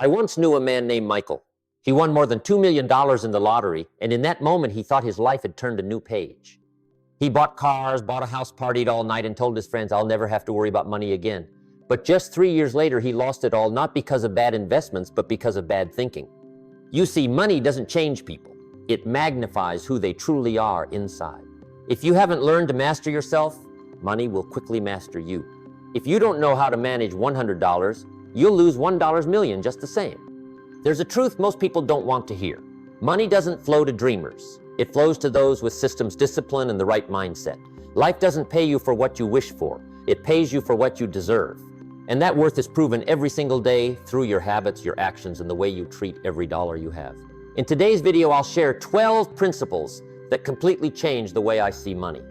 I once knew a man named Michael. He won more than $2 million in the lottery, and in that moment he thought his life had turned a new page. He bought cars, bought a house, partied all night, and told his friends, "I'll never have to worry about money again." But just 3 years later, he lost it all, not because of bad investments, but because of bad thinking. You see, money doesn't change people. It magnifies who they truly are inside. If you haven't learned to master yourself, money will quickly master you. If you don't know how to manage $100, you'll lose $1 million just the same. There's a truth most people don't want to hear. Money doesn't flow to dreamers. It flows to those with systems, discipline, and the right mindset. Life doesn't pay you for what you wish for. It pays you for what you deserve. And that worth is proven every single day through your habits, your actions, and the way you treat every dollar you have. In today's video, I'll share 12 principles that completely change the way I see money.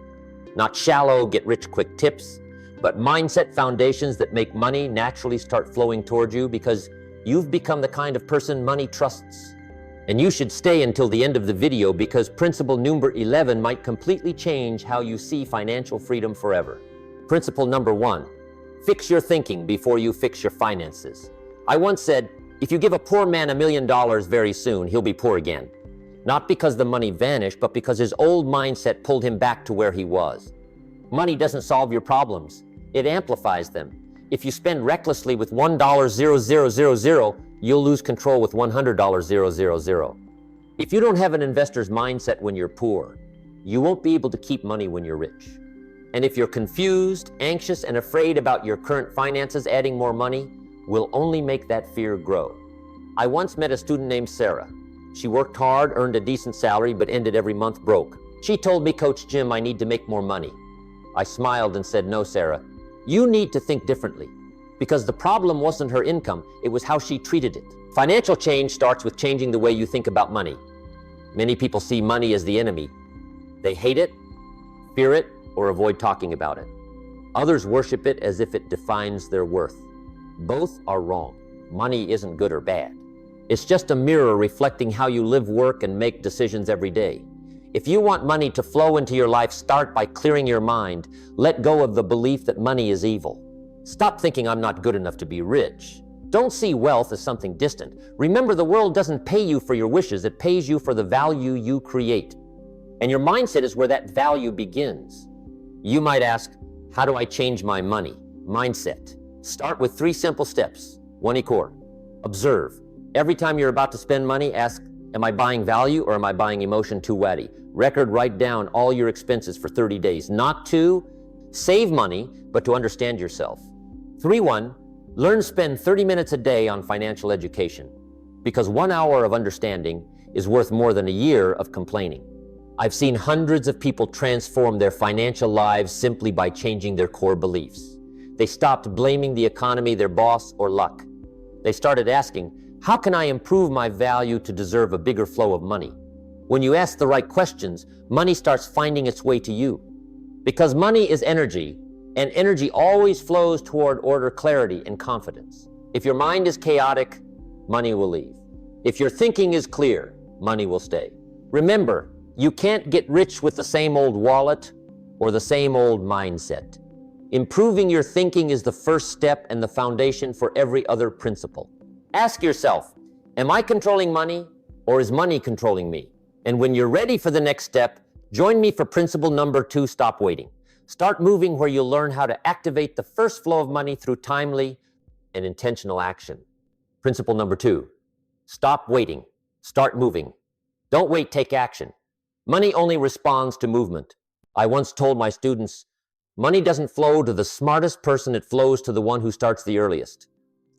Not shallow, get-rich-quick tips, but mindset foundations that make money naturally start flowing towards you because you've become the kind of person money trusts. And you should stay until the end of the video because principle number 11 might completely change how you see financial freedom forever. Principle number 1, fix your thinking before you fix your finances. I once said, if you give a poor man $1 million very soon, he'll be poor again. Not because the money vanished, but because his old mindset pulled him back to where he was. Money doesn't solve your problems. It amplifies them. If you spend recklessly with $1,000,000, you'll lose control with $100,000. If you don't have an investor's mindset when you're poor, you won't be able to keep money when you're rich. And if you're confused, anxious, and afraid about your current finances, adding more money will only make that fear grow. I once met a student named Sarah. She worked hard, earned a decent salary, but ended every month broke. She told me, "Coach Jim, I need to make more money." I smiled and said, "No, Sarah, you need to think differently." Because the problem wasn't her income, it was how she treated it. Financial change starts with changing the way you think about money. Many people see money as the enemy. They hate it, fear it, or avoid talking about it. Others worship it as if it defines their worth. Both are wrong. Money isn't good or bad. It's just a mirror reflecting how you live, work, and make decisions every day. If you want money to flow into your life, start by clearing your mind. Let go of the belief that money is evil. Stop thinking I'm not good enough to be rich. Don't see wealth as something distant. Remember, the world doesn't pay you for your wishes. It pays you for the value you create. And your mindset is where that value begins. You might ask, how do I change my money? Mindset. Start with 3 simple steps. 1 core. Observe. Every time you're about to spend money, ask, am I buying value or am I buying emotion too wetty? Record, write down all your expenses for 30 days. Not to save money, but to understand yourself. 3.1, learn to spend 30 minutes a day on financial education, because 1 hour of understanding is worth more than a year of complaining. I've seen hundreds of people transform their financial lives simply by changing their core beliefs. They stopped blaming the economy, their boss, or luck. They started asking, how can I improve my value to deserve a bigger flow of money? When you ask the right questions, money starts finding its way to you. Because money is energy, and energy always flows toward order, clarity, and confidence. If your mind is chaotic, money will leave. If your thinking is clear, money will stay. Remember, you can't get rich with the same old wallet or the same old mindset. Improving your thinking is the first step and the foundation for every other principle. Ask yourself, am I controlling money or is money controlling me? And when you're ready for the next step, join me for principle number 2, stop waiting. Start moving, where you'll learn how to activate the first flow of money through timely and intentional action. Principle number 2, stop waiting, start moving. Don't wait, take action. Money only responds to movement. I once told my students, money doesn't flow to the smartest person, it flows to the one who starts the earliest.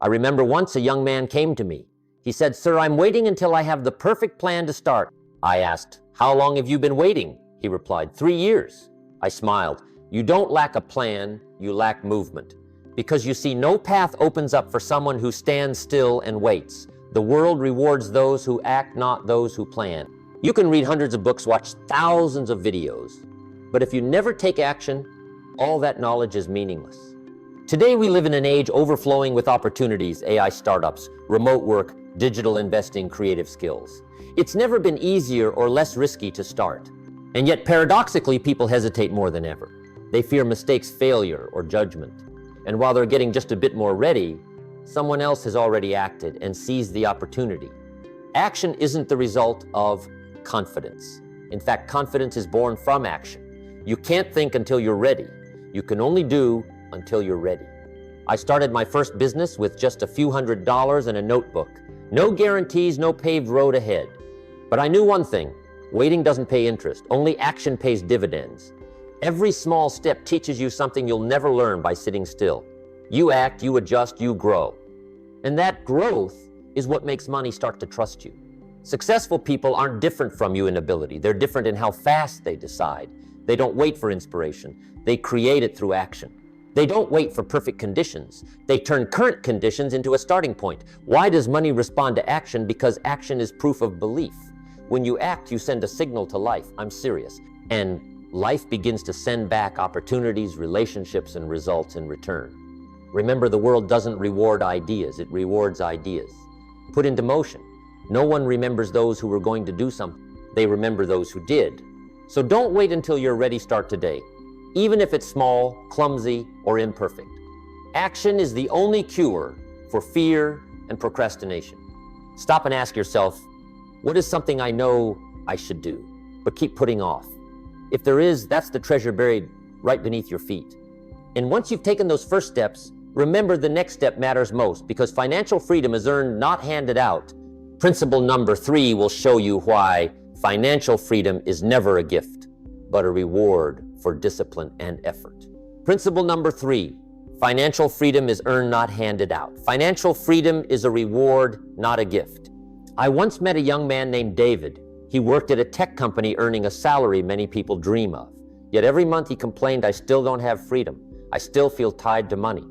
I remember once a young man came to me. He said, "Sir, I'm waiting until I have the perfect plan to start." I asked, "How long have you been waiting?" He replied, 3 years. I smiled. You don't lack a plan, you lack movement. Because you see, no path opens up for someone who stands still and waits. The world rewards those who act, not those who plan. You can read hundreds of books, watch thousands of videos, but if you never take action, all that knowledge is meaningless. Today we live in an age overflowing with opportunities, AI startups, remote work, digital investing, creative skills. It's never been easier or less risky to start. And yet paradoxically, people hesitate more than ever. They fear mistakes, failure, or judgment. And while they're getting just a bit more ready, Someone else has already acted and seized the opportunity. Action isn't the result of confidence. In fact, confidence is born from action. You can't think until you're ready. You can only do until you're ready. I started my first business with just a few $100s and a notebook. No guarantees, no paved road ahead. But I knew one thing: waiting doesn't pay interest. Only action pays dividends. Every small step teaches you something you'll never learn by sitting still. You act, you adjust, you grow. And that growth is what makes money start to trust you. Successful people aren't different from you in ability. They're different in how fast they decide. They don't wait for inspiration. They create it through action. They don't wait for perfect conditions. They turn current conditions into a starting point. Why does money respond to action? Because action is proof of belief. When you act, you send a signal to life: I'm serious. And life begins to send back opportunities, relationships, and results in return. Remember, the world doesn't reward ideas, it rewards ideas put into motion. No one remembers those who were going to do something. They remember those who did. So don't wait until you're ready. Start today, even if it's small, clumsy, or imperfect. Action is the only cure for fear and procrastination. Stop and ask yourself, what is something I know I should do, but keep putting off? If there is, that's the treasure buried right beneath your feet. And once you've taken those first steps, remember the next step matters most, because financial freedom is earned, not handed out. Principle number 3 will show you why financial freedom is never a gift, but a reward for discipline and effort. Principle number 3, financial freedom is earned, not handed out. Financial freedom is a reward, not a gift. I once met a young man named David. He worked at a tech company earning a salary many people dream of. Yet every month he complained, I still don't have freedom. I still feel tied to money.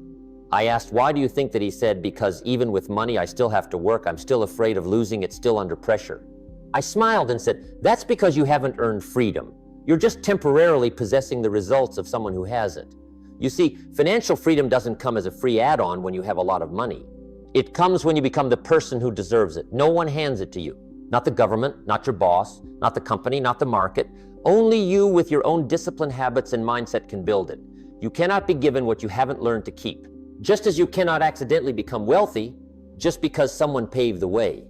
I asked, why do you think that? He said, because even with money, I still have to work. I'm still afraid of losing it, still under pressure. I smiled and said, that's because you haven't earned freedom. You're just temporarily possessing the results of someone who hasn't. You see, financial freedom doesn't come as a free add-on when you have a lot of money. It comes when you become the person who deserves it. No one hands it to you. Not the government, not your boss, not the company, not the market. Only you with your own discipline, habits, and mindset can build it. You cannot be given what you haven't learned to keep. Just as you cannot accidentally become wealthy just because someone paved the way.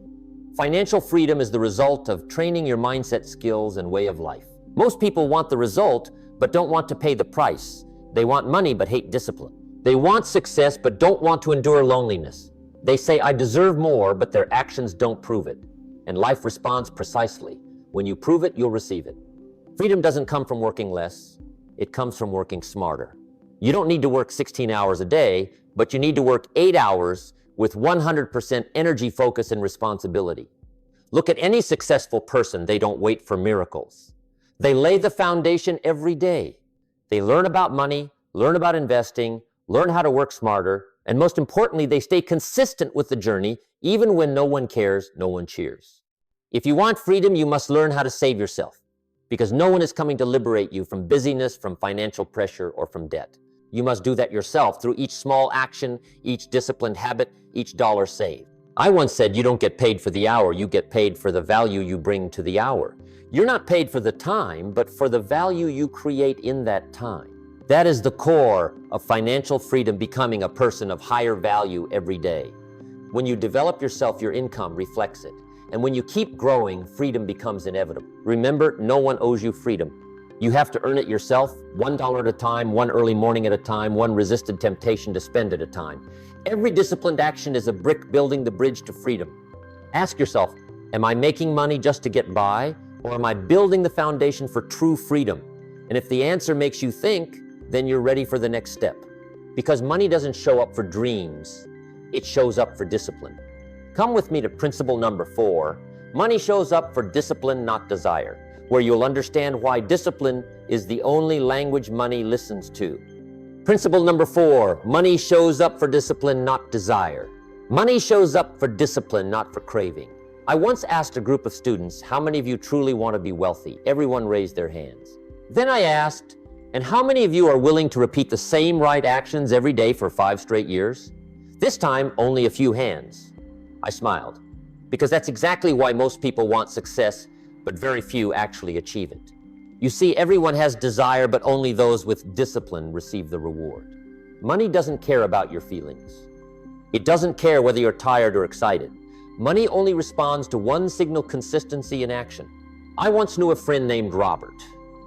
Financial freedom is the result of training your mindset, skills, and way of life. Most people want the result, but don't want to pay the price. They want money, but hate discipline. They want success, but don't want to endure loneliness. They say, I deserve more, but their actions don't prove it. And life responds precisely. When you prove it, you'll receive it. Freedom doesn't come from working less. It comes from working smarter. You don't need to work 16 hours a day, but you need to work 8 hours with 100% energy, focus, and responsibility. Look at any successful person. They don't wait for miracles. They lay the foundation every day. They learn about money, learn about investing, learn how to work smarter, and most importantly, they stay consistent with the journey, even when no one cares, no one cheers. If you want freedom, you must learn how to save yourself, because no one is coming to liberate you from busyness, from financial pressure, or from debt. You must do that yourself through each small action, each disciplined habit, each dollar saved. I once said, you don't get paid for the hour, you get paid for the value you bring to the hour. You're not paid for the time, but for the value you create in that time. That is the core of financial freedom, becoming a person of higher value every day. When you develop yourself, your income reflects it. And when you keep growing, freedom becomes inevitable. Remember, no one owes you freedom. You have to earn it yourself, $1 at a time, one early morning at a time, one resisted temptation to spend at a time. Every disciplined action is a brick building the bridge to freedom. Ask yourself, am I making money just to get by, or am I building the foundation for true freedom? And if the answer makes you think, then you're ready for the next step. Because money doesn't show up for dreams, it shows up for discipline. Come with me to principle number 4. Money shows up for discipline, not desire, where you'll understand why discipline is the only language money listens to. Principle number 4, money shows up for discipline, not desire. Money shows up for discipline, not for craving. I once asked a group of students, how many of you truly want to be wealthy? Everyone raised their hands. Then I asked, and how many of you are willing to repeat the same right actions every day for 5 straight years? This time, only a few hands. I smiled, because that's exactly why most people want success, but very few actually achieve it. You see, everyone has desire, but only those with discipline receive the reward. Money doesn't care about your feelings. It doesn't care whether you're tired or excited. Money only responds to one signal: consistency in action. I once knew a friend named Robert.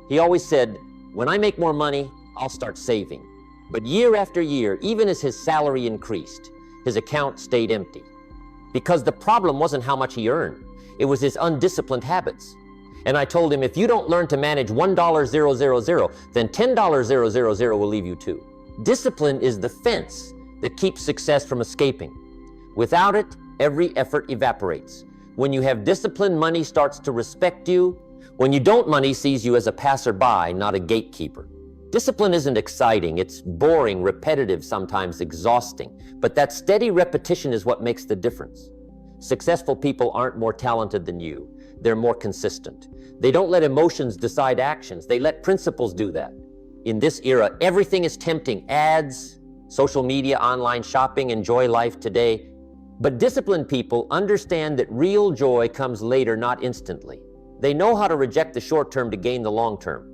He always said, "When I make more money, I'll start saving." But year after year, even as his salary increased, his account stayed empty. Because the problem wasn't how much he earned, it was his undisciplined habits. And I told him, if you don't learn to manage $1,000, then $10,000 will leave you too. Discipline is the fence that keeps success from escaping. Without it, every effort evaporates. When you have discipline, money starts to respect you. When you don't, money sees you as a passerby, not a gatekeeper. Discipline isn't exciting, it's boring, repetitive, sometimes exhausting. But that steady repetition is what makes the difference. Successful people aren't more talented than you. They're more consistent. They don't let emotions decide actions. They let principles do that. In this era, everything is tempting. Ads, social media, online shopping, enjoy life today. But disciplined people understand that real joy comes later, not instantly. They know how to reject the short term to gain the long term,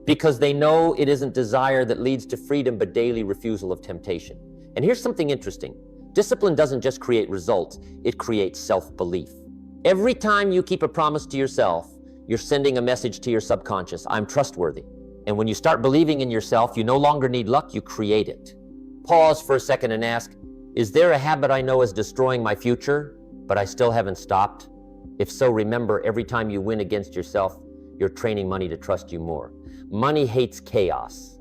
because they know it isn't desire that leads to freedom, but daily refusal of temptation. And here's something interesting. Discipline doesn't just create results, it creates self-belief. Every time you keep a promise to yourself, you're sending a message to your subconscious: I'm trustworthy. And when you start believing in yourself, you no longer need luck, you create it. Pause for a second and ask, is there a habit I know is destroying my future, but I still haven't stopped? If so, remember, every time you win against yourself, you're training money to trust you more. Money hates chaos.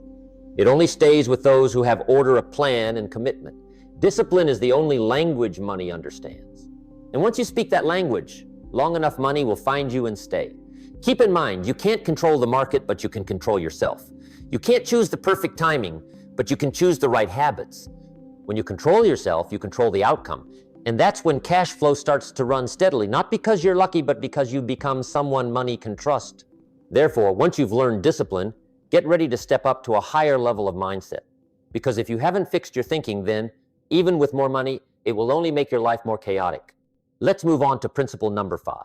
It only stays with those who have order, a plan, and commitment. Discipline is the only language money understands. And once you speak that language, long enough, money will find you and stay. Keep in mind, you can't control the market, but you can control yourself. You can't choose the perfect timing, but you can choose the right habits. When you control yourself, you control the outcome. And that's when cash flow starts to run steadily, not because you're lucky, but because you become someone money can trust. Therefore, once you've learned discipline, get ready to step up to a higher level of mindset. Because if you haven't fixed your thinking, then, even with more money, it will only make your life more chaotic. Let's move on to principle number 5.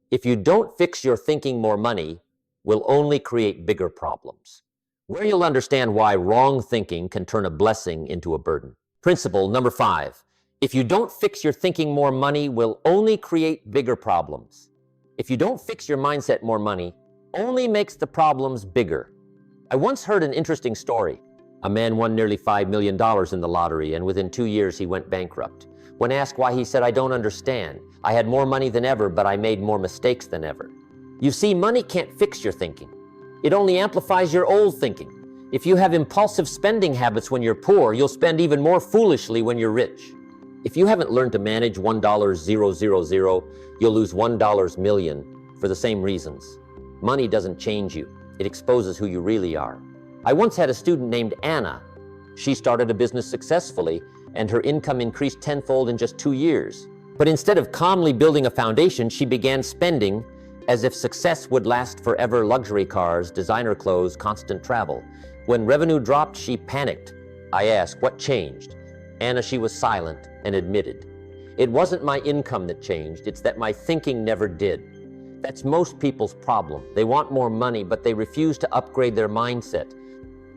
If you don't fix your thinking, more money will only create bigger problems. Where you'll understand why wrong thinking can turn a blessing into a burden. Principle number 5. If you don't fix your thinking, more money will only create bigger problems. If you don't fix your mindset, more money only makes the problems bigger. I once heard an interesting story. A man won nearly $5 million in the lottery, and within 2 years he went bankrupt. When asked why, he said, "I don't understand. I had more money than ever, but I made more mistakes than ever." You see, money can't fix your thinking. It only amplifies your old thinking. If you have impulsive spending habits when you're poor, you'll spend even more foolishly when you're rich. If you haven't learned to manage $1,000, you'll lose $1 million for the same reasons. Money doesn't change you. It exposes who you really are. I once had a student named Anna. She started a business successfully, and her income increased tenfold in just 2 years. But instead of calmly building a foundation, she began spending as if success would last forever: luxury cars, designer clothes, constant travel. When revenue dropped, she panicked. I asked, "What changed?" Anna, she was silent and admitted, "It wasn't my income that changed, it's that my thinking never did." That's most people's problem. They want more money, but they refuse to upgrade their mindset.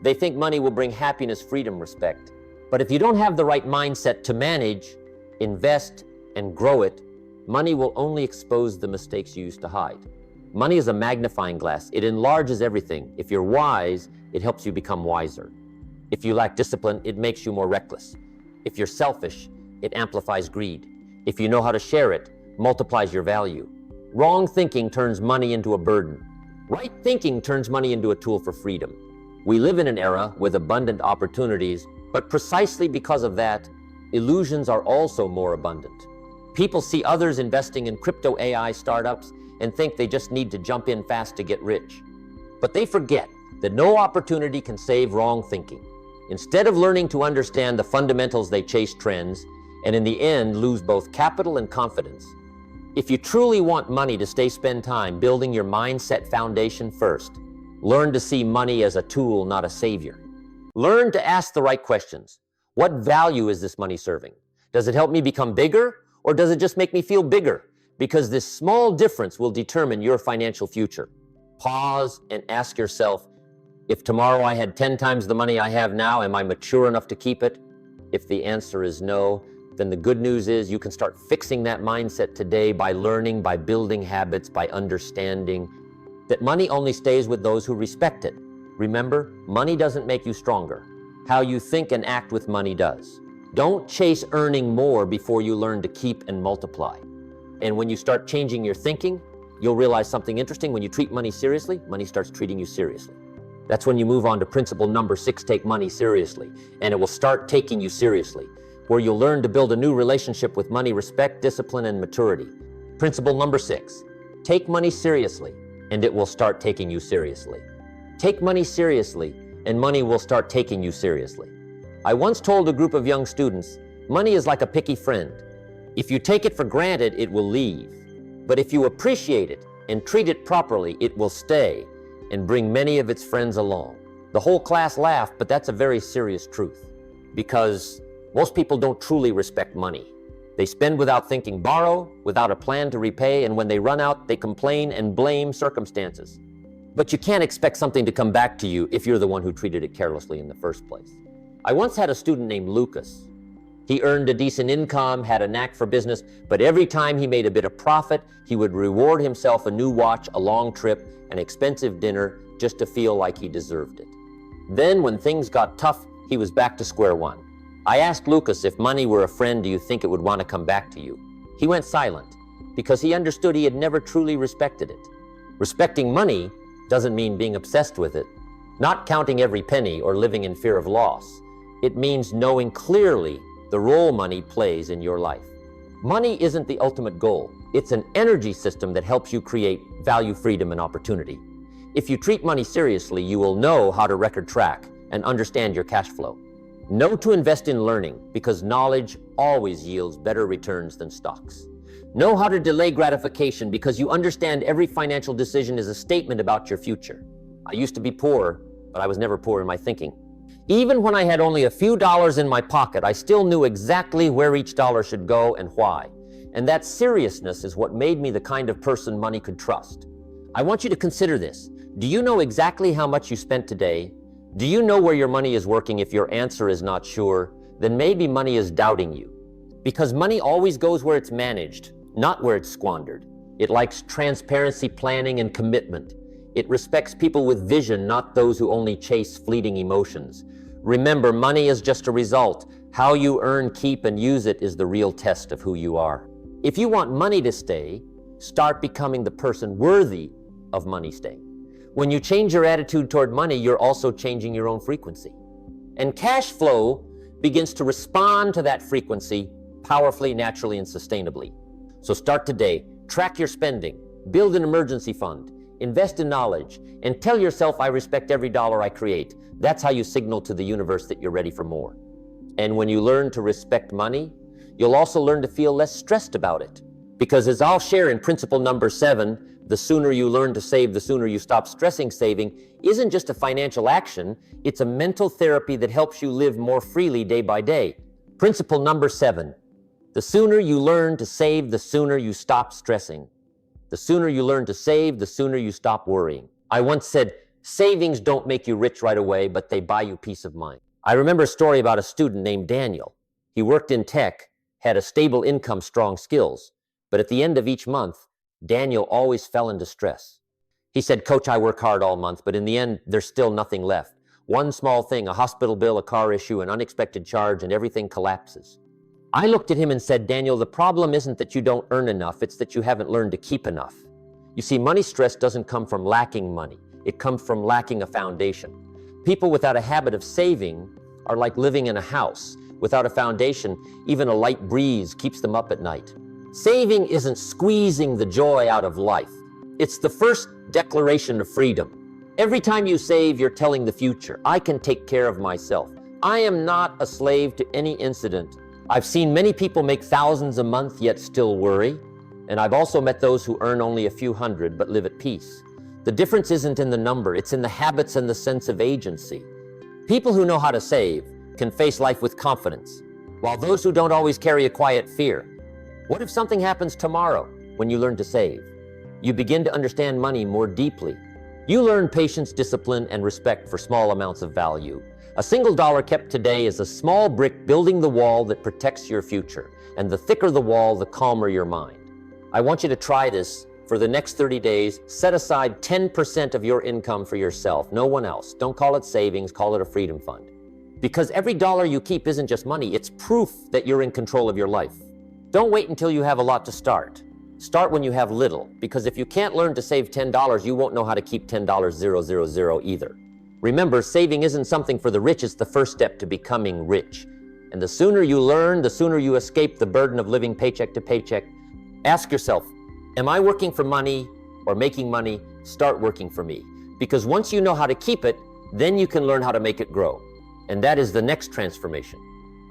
They think money will bring happiness, freedom, respect. But if you don't have the right mindset to manage, invest, and grow it, money will only expose the mistakes you used to hide. Money is a magnifying glass. It enlarges everything. If you're wise, it helps you become wiser. If you lack discipline, it makes you more reckless. If you're selfish, it amplifies greed. If you know how to share it, multiplies your value. Wrong thinking turns money into a burden. Right thinking turns money into a tool for freedom. We live in an era with abundant opportunities, but precisely because of that, illusions are also more abundant. People see others investing in crypto AI startups and think they just need to jump in fast to get rich. But they forget that no opportunity can save wrong thinking. Instead of learning to understand the fundamentals, they chase trends, and in the end lose both capital and confidence. If you truly want money to stay, spend time building your mindset foundation first. Learn to see money as a tool, not a savior. Learn to ask the right questions. What value is this money serving? Does it help me become bigger, or does it just make me feel bigger? Because this small difference will determine your financial future. Pause and ask yourself, if tomorrow I had 10 times the money I have now, am I mature enough to keep it? If the answer is no, then the good news is you can start fixing that mindset today by learning, by building habits, by understanding that money only stays with those who respect it. Remember, money doesn't make you stronger. How you think and act with money does. Don't chase earning more before you learn to keep and multiply. And when you start changing your thinking, you'll realize something interesting. When you treat money seriously, money starts treating you seriously. That's when you move on to principle number 6, take money seriously. And it will start taking you seriously, where you'll learn to build a new relationship with money, respect, discipline, and maturity. Principle number 6, take money seriously, and it will start taking you seriously. Take money seriously, and money will start taking you seriously. I once told a group of young students, money is like a picky friend. If you take it for granted, it will leave. But if you appreciate it and treat it properly, it will stay and bring many of its friends along. The whole class laughed, but that's a very serious truth, because most people don't truly respect money. They spend without thinking, borrow without a plan to repay, and when they run out, they complain and blame circumstances. But you can't expect something to come back to you if you're the one who treated it carelessly in the first place. I once had a student named Lucas. He earned a decent income, had a knack for business, but every time he made a bit of profit, he would reward himself a new watch, a long trip, an expensive dinner, just to feel like he deserved it. Then when things got tough, he was back to square one. I asked Lucas, if money were a friend, do you think it would want to come back to you? He went silent, because he understood he had never truly respected it. Respecting money doesn't mean being obsessed with it, not counting every penny or living in fear of loss. It means knowing clearly the role money plays in your life. Money isn't the ultimate goal. It's an energy system that helps you create value, freedom, and opportunity. If you treat money seriously, you will know how to record track and understand your cash flow. Know to invest in learning, because knowledge always yields better returns than stocks. Know how to delay gratification, because you understand every financial decision is a statement about your future. I used to be poor, but I was never poor in my thinking. Even when I had only a few dollars in my pocket, I still knew exactly where each dollar should go and why. And that seriousness is what made me the kind of person money could trust. I want you to consider this. Do you know exactly how much you spent today? Do you know where your money is working? If your answer is not sure, then maybe money is doubting you. Because money always goes where it's managed, not where it's squandered. It likes transparency, planning, and commitment. It respects people with vision, not those who only chase fleeting emotions. Remember, money is just a result. How you earn, keep, and use it is the real test of who you are. If you want money to stay, start becoming the person worthy of money staying. When you change your attitude toward money, you're also changing your own frequency. And cash flow begins to respond to that frequency powerfully, naturally, and sustainably. So start today. Track your spending. Build an emergency fund. Invest in knowledge. And tell yourself, I respect every dollar I create. That's how you signal to the universe that you're ready for more. And when you learn to respect money, you'll also learn to feel less stressed about it. Because as I'll share in principle number 7, the sooner you learn to save, the sooner you stop stressing saving, isn't just a financial action, it's a mental therapy that helps you live more freely day by day. Principle number 7, the sooner you learn to save, the sooner you stop stressing. The sooner you learn to save, the sooner you stop worrying. I once said, savings don't make you rich right away, but they buy you peace of mind. I remember a story about a student named Daniel. He worked in tech, had a stable income, strong skills, but at the end of each month, Daniel always fell into stress. He said, Coach, I work hard all month, but in the end, there's still nothing left. One small thing, a hospital bill, a car issue, an unexpected charge, and everything collapses. I looked at him and said, Daniel, the problem isn't that you don't earn enough, it's that you haven't learned to keep enough. You see, money stress doesn't come from lacking money. It comes from lacking a foundation. People without a habit of saving are like living in a house. Without a foundation, even a light breeze keeps them up at night. Saving isn't squeezing the joy out of life. It's the first declaration of freedom. Every time you save, you're telling the future, I can take care of myself. I am not a slave to any incident. I've seen many people make thousands a month yet still worry, and I've also met those who earn only a few hundred but live at peace. The difference isn't in the number, it's in the habits and the sense of agency. People who know how to save can face life with confidence, while those who don't always carry a quiet fear. What if something happens tomorrow when you learn to save? You begin to understand money more deeply. You learn patience, discipline, and respect for small amounts of value. A single dollar kept today is a small brick building the wall that protects your future. And the thicker the wall, the calmer your mind. I want you to try this for the next 30 days. Set aside 10% of your income for yourself, no one else. Don't call it savings, call it a freedom fund. Because every dollar you keep isn't just money, it's proof that you're in control of your life. Don't wait until you have a lot to start. Start when you have little, because if you can't learn to save $10, you won't know how to keep $10,000 either. Remember, saving isn't something for the rich, it's the first step to becoming rich. And the sooner you learn, the sooner you escape the burden of living paycheck to paycheck. Ask yourself, am I working for money or making money? Start working for me. Because once you know how to keep it, then you can learn how to make it grow. And that is the next transformation.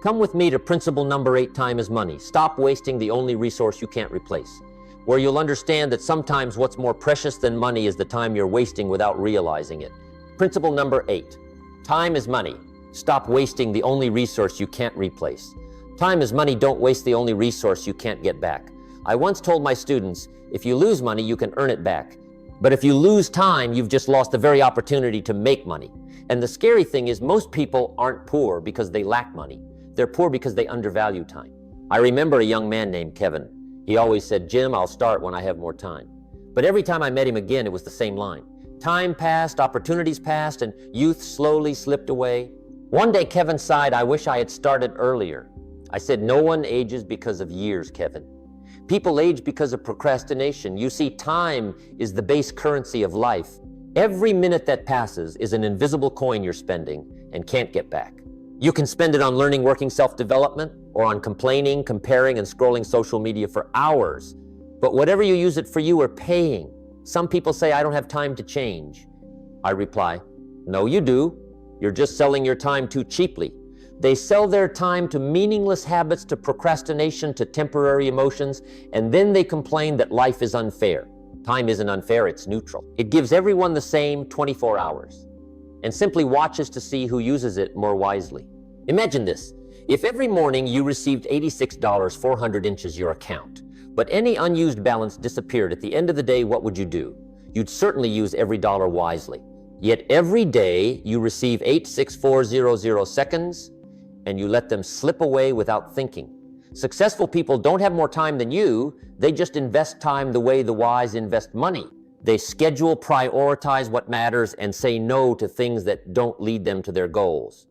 Come with me to principle number 8, time is money. Stop wasting the only resource you can't replace. Where you'll understand that sometimes what's more precious than money is the time you're wasting without realizing it. Principle number 8, time is money. Stop wasting the only resource you can't replace. Time is money, don't waste the only resource you can't get back. I once told my students, if you lose money, you can earn it back. But if you lose time, you've just lost the very opportunity to make money. And the scary thing is most people aren't poor because they lack money. They're poor because they undervalue time. I remember a young man named Kevin. He always said, Jim, I'll start when I have more time. But every time I met him again, it was the same line. Time passed, opportunities passed, and youth slowly slipped away. One day, Kevin sighed, I wish I had started earlier. I said, no one ages because of years, Kevin. People age because of procrastination. You see, time is the base currency of life. Every minute that passes is an invisible coin you're spending and can't get back. You can spend it on learning working self-development or on complaining, comparing, and scrolling social media for hours. But whatever you use it for, you are paying. Some people say, I don't have time to change. I reply, no, you do. You're just selling your time too cheaply. They sell their time to meaningless habits, to procrastination, to temporary emotions, and then they complain that life is unfair. Time isn't unfair, it's neutral. It gives everyone the same 24 hours and simply watches to see who uses it more wisely. Imagine this. If every morning you received $86, 400 inches your account, but any unused balance disappeared at the end of the day, what would you do? You'd certainly use every dollar wisely. Yet every day you receive 86400 seconds and you let them slip away without thinking. Successful people don't have more time than you, they just invest time the way the wise invest money. They schedule, prioritize what matters, and say no to things that don't lead them to their goals.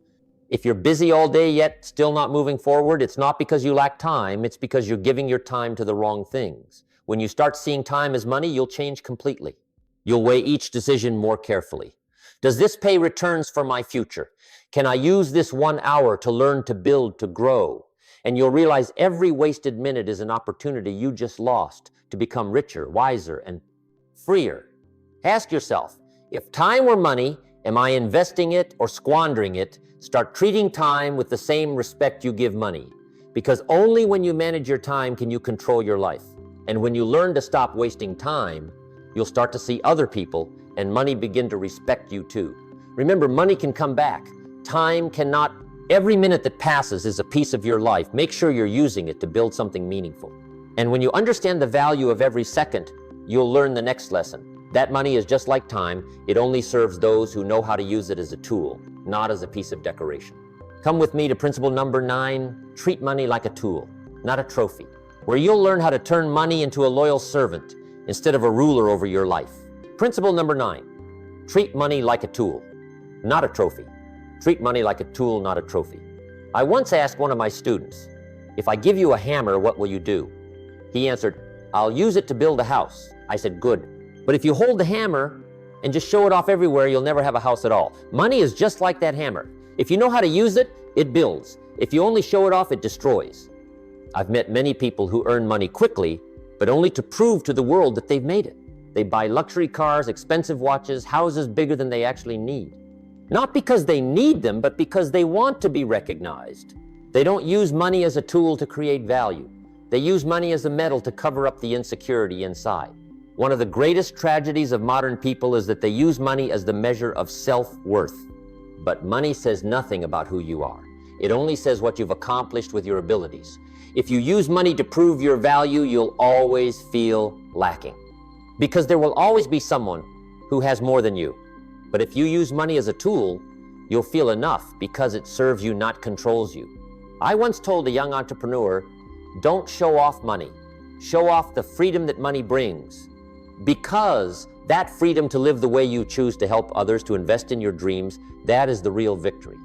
If you're busy all day yet still not moving forward, it's not because you lack time, it's because you're giving your time to the wrong things. When you start seeing time as money, you'll change completely. You'll weigh each decision more carefully. Does this pay returns for my future? Can I use this 1 hour to learn, to build, to grow? And you'll realize every wasted minute is an opportunity you just lost to become richer, wiser, and freer. Ask yourself, if time were money, am I investing it or squandering it? Start treating time with the same respect you give money. Because only when you manage your time can you control your life. And when you learn to stop wasting time, you'll start to see other people and money begin to respect you too. Remember, money can come back. Time cannot. Every minute that passes is a piece of your life. Make sure you're using it to build something meaningful. And when you understand the value of every second, you'll learn the next lesson. That money is just like time. It only serves those who know how to use it as a tool, not as a piece of decoration. Come with me to principle number 9, treat money like a tool, not a trophy, where you'll learn how to turn money into a loyal servant instead of a ruler over your life. Principle number 9, treat money like a tool, not a trophy. Treat money like a tool, not a trophy. I once asked one of my students, if I give you a hammer, what will you do? He answered, I'll use it to build a house. I said, good. But if you hold the hammer and just show it off everywhere, you'll never have a house at all. Money is just like that hammer. If you know how to use it, it builds. If you only show it off, it destroys. I've met many people who earn money quickly, but only to prove to the world that they've made it. They buy luxury cars, expensive watches, houses bigger than they actually need. Not because they need them, but because they want to be recognized. They don't use money as a tool to create value. They use money as a metal to cover up the insecurity inside. One of the greatest tragedies of modern people is that they use money as the measure of self-worth. But money says nothing about who you are. It only says what you've accomplished with your abilities. If you use money to prove your value, you'll always feel lacking. Because there will always be someone who has more than you. But if you use money as a tool, You'll feel enough because it serves you, not controls you. I once told a young entrepreneur, don't show off money. Show off the freedom that money brings. Because that freedom to live the way you choose, to help others, to invest in your dreams, that is the real victory.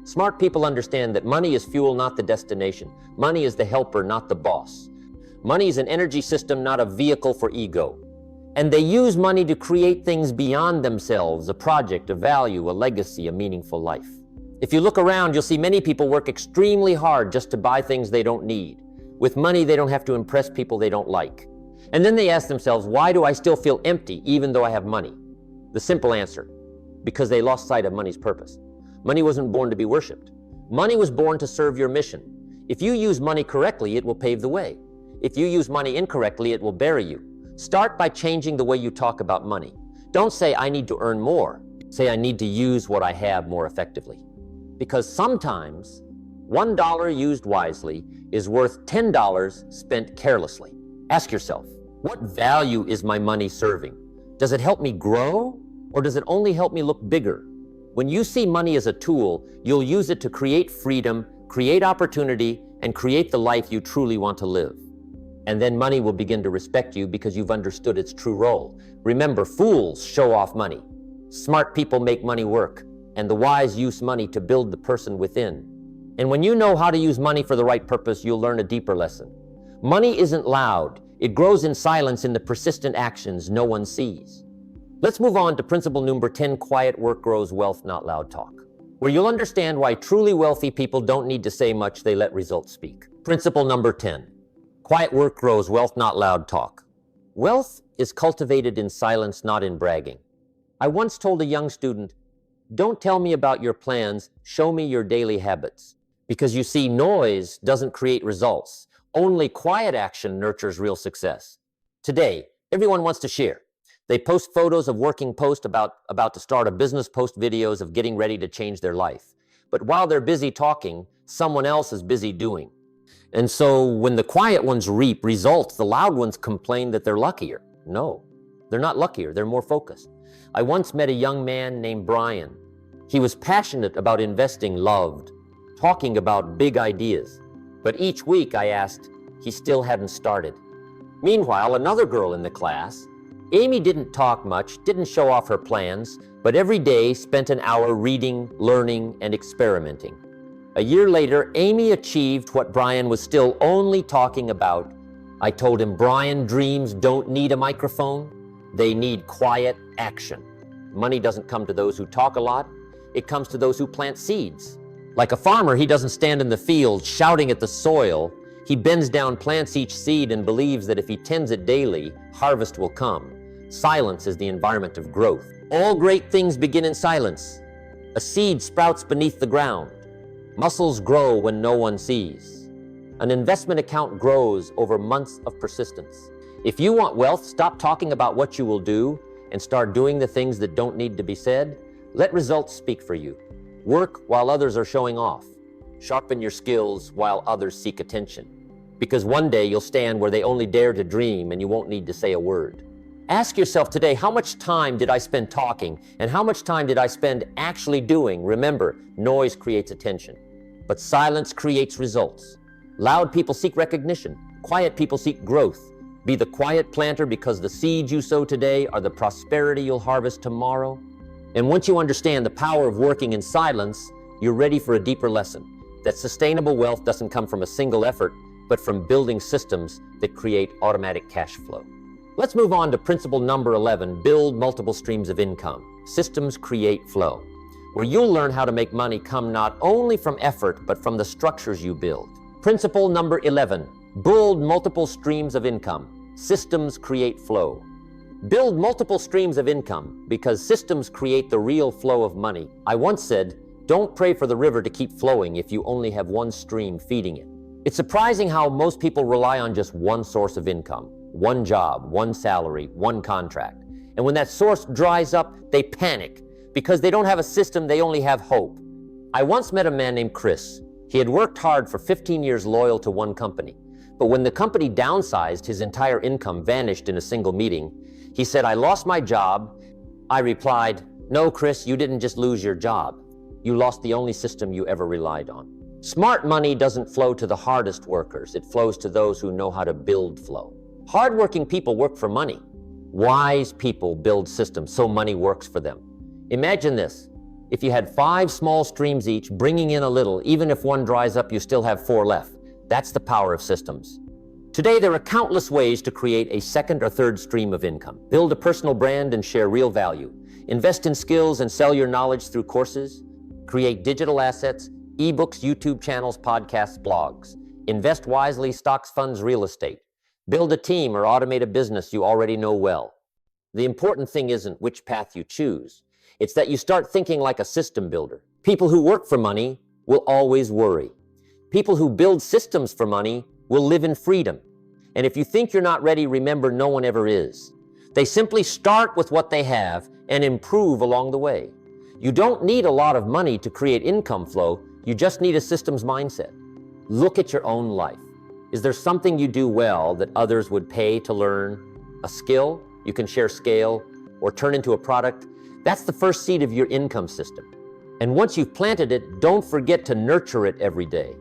Smart people understand that money is fuel, not the destination. Money is the helper, not the boss. Money is an energy system, not a vehicle for ego. And they use money to create things beyond themselves, a project, a value, a legacy, a meaningful life. If you look around, you'll see many people work extremely hard just to buy things they don't need. With money, they don't have to impress people they don't like. And then they ask themselves, why do I still feel empty even though I have money? The simple answer, because they lost sight of money's purpose. Money wasn't born to be worshipped. Money was born to serve your mission. If you use money correctly, it will pave the way. If you use money incorrectly, it will bury you. Start by changing the way you talk about money. Don't say, I need to earn more. Say, I need to use what I have more effectively. Because sometimes $1 used wisely is worth $10 spent carelessly. Ask yourself, what value is my money serving? Does it help me grow, or does it only help me look bigger? When you see money as a tool, you'll use it to create freedom, create opportunity, and create the life you truly want to live. And then money will begin to respect you because you've understood its true role. Remember, fools show off money. Smart people make money work, and the wise use money to build the person within. And when you know how to use money for the right purpose, you'll learn a deeper lesson. Money isn't loud. It grows in silence in the persistent actions no one sees. Let's move on to principle number 10, quiet work grows wealth, not loud talk, where you'll understand why truly wealthy people don't need to say much, they let results speak. Principle number 10, quiet work grows wealth, not loud talk. Wealth is cultivated in silence, not in bragging. I once told a young student, don't tell me about your plans, show me your daily habits. Because you see, noise doesn't create results. Only quiet action nurtures real success. Today, everyone wants to share. They post photos of working, post about to start a business, post videos of getting ready to change their life. But while they're busy talking, someone else is busy doing. And so when the quiet ones reap results, the loud ones complain that they're luckier. No, they're not luckier, they're more focused. I once met a young man named Brian. He was passionate about investing, loved talking about big ideas. But each week I asked, he still hadn't started. Meanwhile, another girl in the class, Amy, didn't talk much, didn't show off her plans, but every day spent an hour reading, learning, and experimenting. A year later, Amy achieved what Brian was still only talking about. I told him, Brian, dreams don't need a microphone. They need quiet action. Money doesn't come to those who talk a lot. It comes to those who plant seeds. Like a farmer, he doesn't stand in the field shouting at the soil. He bends down, plants each seed, and believes that if he tends it daily, harvest will come. Silence is the environment of growth. All great things begin in silence. A seed sprouts beneath the ground. Muscles grow when no one sees. An investment account grows over months of persistence. If you want wealth, stop talking about what you will do and start doing the things that don't need to be said. Let results speak for you. Work while others are showing off. Sharpen your skills while others seek attention. Because one day you'll stand where they only dare to dream and you won't need to say a word. Ask yourself today, how much time did I spend talking and how much time did I spend actually doing? Remember, noise creates attention, but silence creates results. Loud people seek recognition. Quiet people seek growth. Be the quiet planter because the seeds you sow today are the prosperity you'll harvest tomorrow. And once you understand the power of working in silence, you're ready for a deeper lesson. That sustainable wealth doesn't come from a single effort, but from building systems that create automatic cash flow. Let's move on to principle number 11, build multiple streams of income. Systems create flow, where you'll learn how to make money come not only from effort, but from the structures you build. Principle number 11, build multiple streams of income. Systems create flow. Build multiple streams of income because systems create the real flow of money. I once said, don't pray for the river to keep flowing if you only have one stream feeding it. It's surprising how most people rely on just one source of income, one job, one salary, one contract. And when that source dries up, they panic because they don't have a system, they only have hope. I once met a man named Chris. He had worked hard for 15 years loyal to one company. But when the company downsized, his entire income vanished in a single meeting. He said, I lost my job. I replied, no, Chris, you didn't just lose your job. you lost the only system you ever relied on. Smart money doesn't flow to the hardest workers. It flows to those who know how to build flow. Hardworking people work for money. Wise people build systems so money works for them. Imagine this. If you had 5 small streams each, bringing in a little, even if one dries up, you still have 4 left. That's the power of systems. Today, there are countless ways to create a second or third stream of income. Build a personal brand and share real value. Invest in skills and sell your knowledge through courses. Create digital assets, ebooks, YouTube channels, podcasts, blogs. Invest wisely, stocks, funds, real estate. Build a team or automate a business you already know well. The important thing isn't which path you choose. It's that you start thinking like a system builder. People who work for money will always worry. People who build systems for money will live in freedom. And if you think you're not ready, remember no one ever is. They simply start with what they have and improve along the way. You don't need a lot of money to create income flow. You just need a systems mindset. Look at your own life. Is there something you do well that others would pay to learn? A skill you can share, scale, or turn into a product? That's the first seed of your income system. And once you've planted it, don't forget to nurture it every day.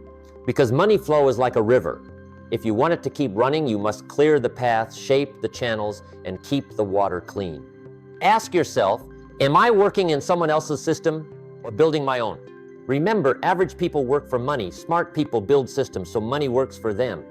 Because money flow is like a river. If you want it to keep running, you must clear the path, shape the channels, and keep the water clean. Ask yourself, am I working in someone else's system or building my own? Remember, average people work for money. Smart people build systems so money works for them.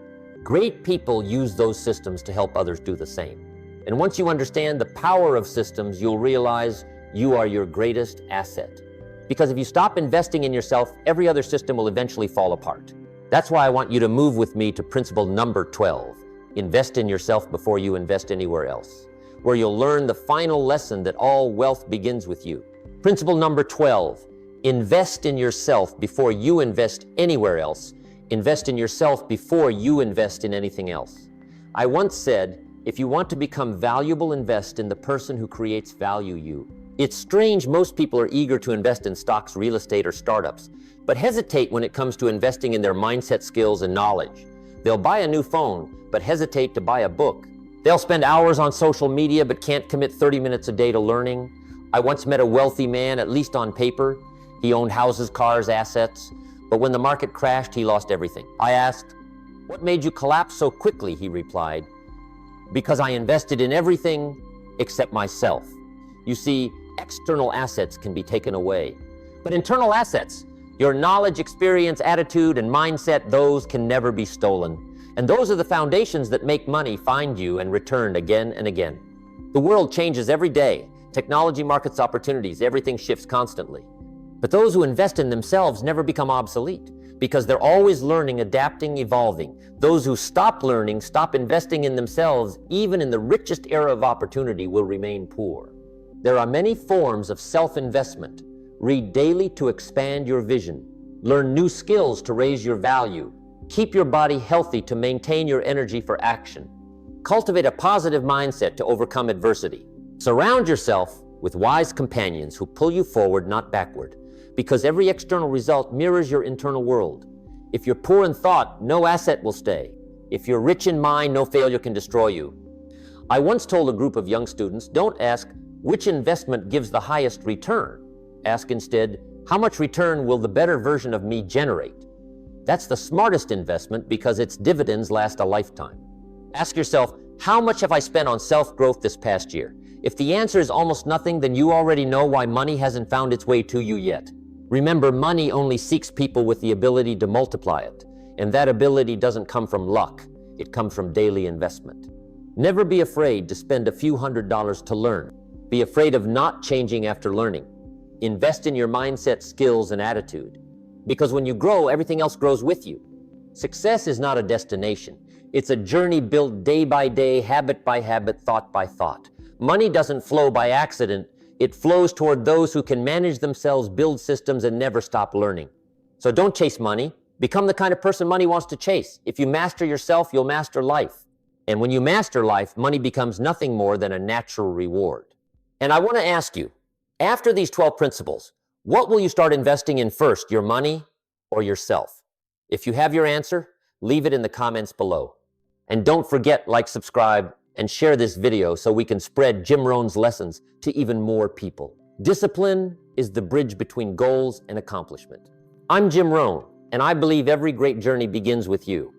Great people use those systems to help others do the same. And once you understand the power of systems, you'll realize you are your greatest asset. Because if you stop investing in yourself, every other system will eventually fall apart. That's why I want you to move with me to principle number 12. Invest in yourself before you invest anywhere else, where you'll learn the final lesson that all wealth begins with you. Principle number 12. Invest in yourself before you invest anywhere else. Invest in yourself before you invest in anything else. I once said, if you want to become valuable, invest in the person who creates value you. It's strange most people are eager to invest in stocks, real estate, or startups, but hesitate when it comes to investing in their mindset, skills, and knowledge. They'll buy a new phone, but hesitate to buy a book. They'll spend hours on social media, but can't commit 30 minutes a day to learning. I once met a wealthy man, at least on paper. He owned houses, cars, assets, but when the market crashed, he lost everything. I asked, "What made you collapse so quickly?" He replied, "Because I invested in everything except myself." You see, external assets can be taken away, but internal assets, your knowledge, experience, attitude, and mindset, those can never be stolen. And those are the foundations that make money find you and return again and again. The world changes every day. Technology, markets, opportunities, everything shifts constantly. But those who invest in themselves never become obsolete because they're always learning, adapting, evolving. Those who stop learning, stop investing in themselves, even in the richest era of opportunity, will remain poor. There are many forms of self-investment. Read daily to expand your vision. Learn new skills to raise your value. Keep your body healthy to maintain your energy for action. Cultivate a positive mindset to overcome adversity. Surround yourself with wise companions who pull you forward, not backward, because every external result mirrors your internal world. If you're poor in thought, no asset will stay. If you're rich in mind, no failure can destroy you. I once told a group of young students, don't ask, which investment gives the highest return? Ask instead, how much return will the better version of me generate? That's the smartest investment because its dividends last a lifetime. Ask yourself, how much have I spent on self-growth this past year? If the answer is almost nothing, then you already know why money hasn't found its way to you yet. Remember, money only seeks people with the ability to multiply it, and that ability doesn't come from luck. It comes from daily investment. Never be afraid to spend a few $100s to learn. Be afraid of not changing after learning. Invest in your mindset, skills, and attitude. Because when you grow, everything else grows with you. Success is not a destination. It's a journey built day by day, habit by habit, thought by thought. Money doesn't flow by accident. It flows toward those who can manage themselves, build systems, and never stop learning. So don't chase money. Become the kind of person money wants to chase. If you master yourself, you'll master life. And when you master life, money becomes nothing more than a natural reward. And I want to ask you, after these 12 principles, what will you start investing in first, your money or yourself? If you have your answer, leave it in the comments below. And don't forget, like, subscribe, and share this video so we can spread Jim Rohn's lessons to even more people. Discipline, is the bridge between goals and accomplishment. I'm Jim Rohn, and I believe every great journey begins with you.